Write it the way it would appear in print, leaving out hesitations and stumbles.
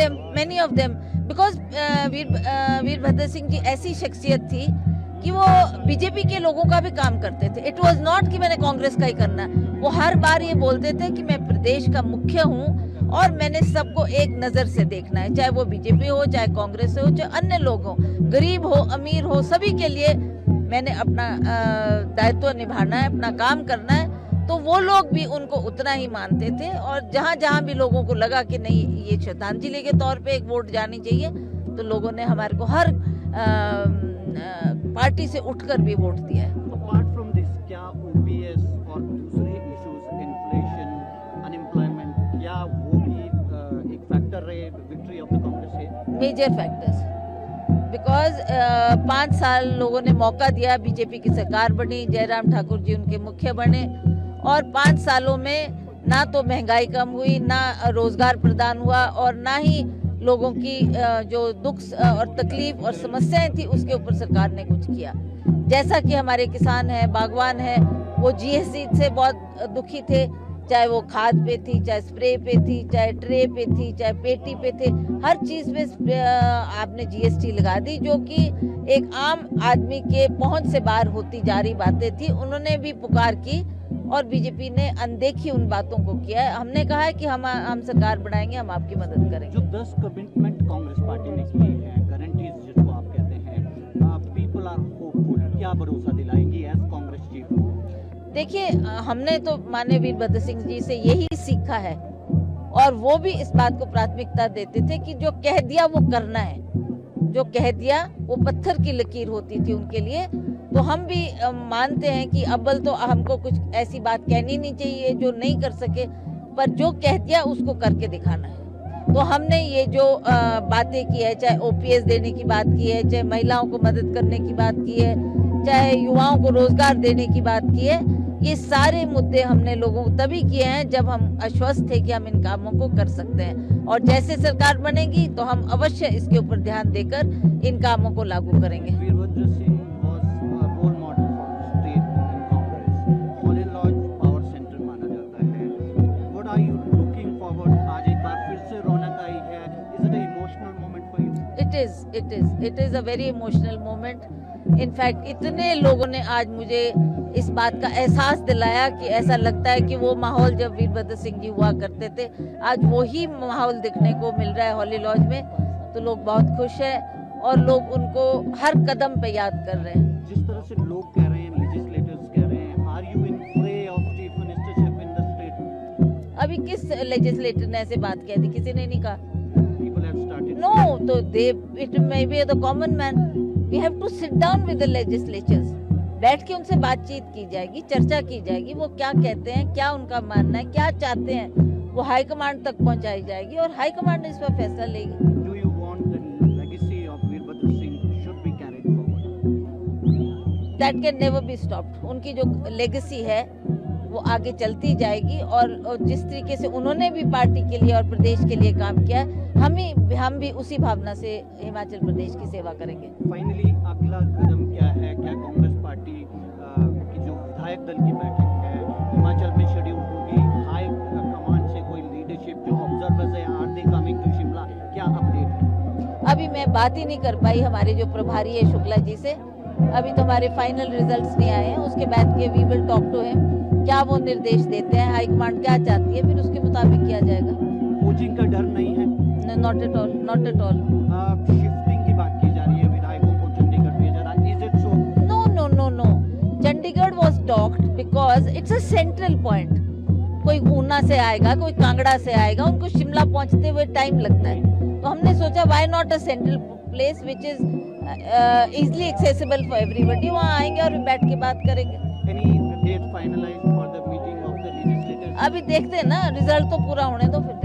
of them, because Virbhadra Singh ji ऐसी शख्सियत थी कि वो बीजेपी के लोगों का भी काम करते थे। इट वाज नॉट कि मैंने कांग्रेस का ही करना। वो हर बार ये बोलते थे कि मैं प्रदेश का मुख्य हूँ और मैंने सबको एक नजर से देखना है, चाहे वो बीजेपी हो, चाहे कांग्रेस हो, चाहे अन्य लोग हो, गरीब हो, अमीर हो, सभी के लिए मैंने अपना दायित्व निभाना है, अपना काम करना है। तो वो लोग भी उनको उतना ही मानते थे और जहाँ जहाँ भी लोगों को लगा कि नहीं ये श्रद्धांजलि के तौर पे एक वोट जानी चाहिए, तो लोगों ने हमारे को हर पार्टी से उठकर भी वोट दिया है। अपार्ट फ्रॉम दिस, क्या ओपीएस और दूसरे इश्यूज, इन्फ्लेशन, अनएम्प्लॉयमेंट, क्या वो भी एक फैक्टर रहे विक्ट्री ऑफ द कांग्रेस है? मेजर फैक्टर्स, बिकॉज 5 साल लोगों ने मौका दिया, बीजेपी की सरकार बनी, जयराम ठाकुर जी उनके मुख्य बने और 5 सालों में ना तो महंगाई कम हुई, ना रोजगार प्रदान हुआ और ना ही लोगों की जो दुख और तकलीफ और समस्याएं थी उसके ऊपर सरकार ने कुछ किया। जैसा कि हमारे किसान हैं, बागवान हैं, वो जीएसटी से बहुत दुखी थे, चाहे वो खाद पे थी, चाहे स्प्रे पे थी, चाहे ट्रे पे थी, चाहे पेटी पे थे, हर चीज पे आपने जीएसटी लगा दी, जो कि एक आम आदमी के पहुंच से बाहर होती जा रही बातें थी। उन्होंने भी पुकार की और बीजेपी ने अनदेखी उन बातों को किया है। हमने कहा है कि हम सरकार बनाएंगे, हम आपकी मदद करेंगे। जो 10 कमिटमेंट कांग्रेस पार्टी ने किए हैं, गारंटीज जिसको आप कहते हैं, पीपल आर होपफुल, क्या भरोसा दिलाएंगी एज कांग्रेस चीफ? देखिए, हमने तो माननीय वीरभद्र सिंह जी से यही सीखा है और वो भी इस बात को प्राथमिकता देते थे कि जो कह दिया वो करना है, जो कह दिया वो पत्थर की लकीर होती थी उनके लिए। तो हम भी मानते हैं कि अव्वल तो हमको कुछ ऐसी बात कहनी नहीं चाहिए जो नहीं कर सके, पर जो कह दिया उसको करके दिखाना है। तो हमने ये जो बातें की है, चाहे ओपीएस देने की बात की है, चाहे महिलाओं को मदद करने की बात की है, चाहे युवाओं को रोजगार देने की बात की है, ये सारे मुद्दे हमने लोगों को तभी किए हैं जब हम आश्वस्त थे कि हम इन कामों को कर सकते हैं। और जैसे सरकार बनेगी तो हम अवश्य इसके ऊपर ध्यान देकर इन कामों को लागू करेंगे। Virbhadra Singh was a role model for state in Congress. Holy Lodge Power Center माना जाता है। What are you looking forward? आज एक बार फिर से रौनक आई है। Is it an emotional moment for you? It is a very emotional moment. In fact, इतने लोगों ने आज मुझे इस बात का एहसास दिलाया कि ऐसा लगता है कि वो माहौल जब वीरभद्र सिंह जी हुआ करते थे, आज वही माहौल देखने को मिल रहा है हॉली लॉज में। तो लोग बहुत खुश हैं और लोग उनको हर कदम पे याद कर रहे हैं। जिस तरह से लोग कह रहे हैं, लेजिस्लेटर्स कह रहे हैं, are you in prey of chief ministership in the state? अभी किस लेजिस्लेटर ने ऐसे बात कह दी? किसी ने नहीं कहा। People have started. No, तो it may be the common man. We have to sit down with the legislatures. बैठ के उनसे बातचीत की जाएगी, चर्चा की जाएगी, वो क्या कहते हैं, क्या उनका मानना है, क्या चाहते हैं, वो हाई कमांड तक पहुंचाई जाएगी और हाई कमांड इस पर फैसला लेगी। Do you want the legacy of Veerbhadra Singh should be carried forward? That can never be stopped. उनकी जो लेगेसी है वो आगे चलती जाएगी और जिस तरीके से उन्होंने भी पार्टी के लिए और प्रदेश के लिए काम किया, हम भी उसी भावना से हिमाचल प्रदेश की सेवा करेंगे। फाइनली अगला कदम क्या है? क्या कांग्रेस पार्टी की जो विधायक दल की बैठक है हिमाचल में शेड्यूल होगी? हाई कमान से कोई लीडरशिप जो ऑब्जर्वर्स है, are they coming to Shimla? क्या अपडेट है? अभी मैं बात ही नहीं कर पाई हमारे जो प्रभारी है शुक्ला जी से। अभी तो हमारे फाइनल रिजल्ट्स नहीं आए हैं, उसके बाद के we will talk to him, क्या वो निर्देश देते हैं, हाईकमांड क्या चाहती है, फिर उसके मुताबिक किया जाएगा। कोचिंग का डर नहीं है? Not at all, not at all. Shifting की बात की जा रही है, विधायकों को चंडीगढ़ भेजा रहा है, is it so? No, Chandigarh was docked because it's a central point. कोई ऊना से आएगा, कोई कांगड़ा से आएगा, उनको शिमला पहुंचते हुए टाइम लगता है, तो हमने सोचा why not a central place which is easily accessible for everybody. वहाँ आएंगे और बैठ के बात करेंगे। Any date finalized for the meeting of the legislators? अभी देखते हैं ना, रिजल्ट तो पूरा होने दो फिर।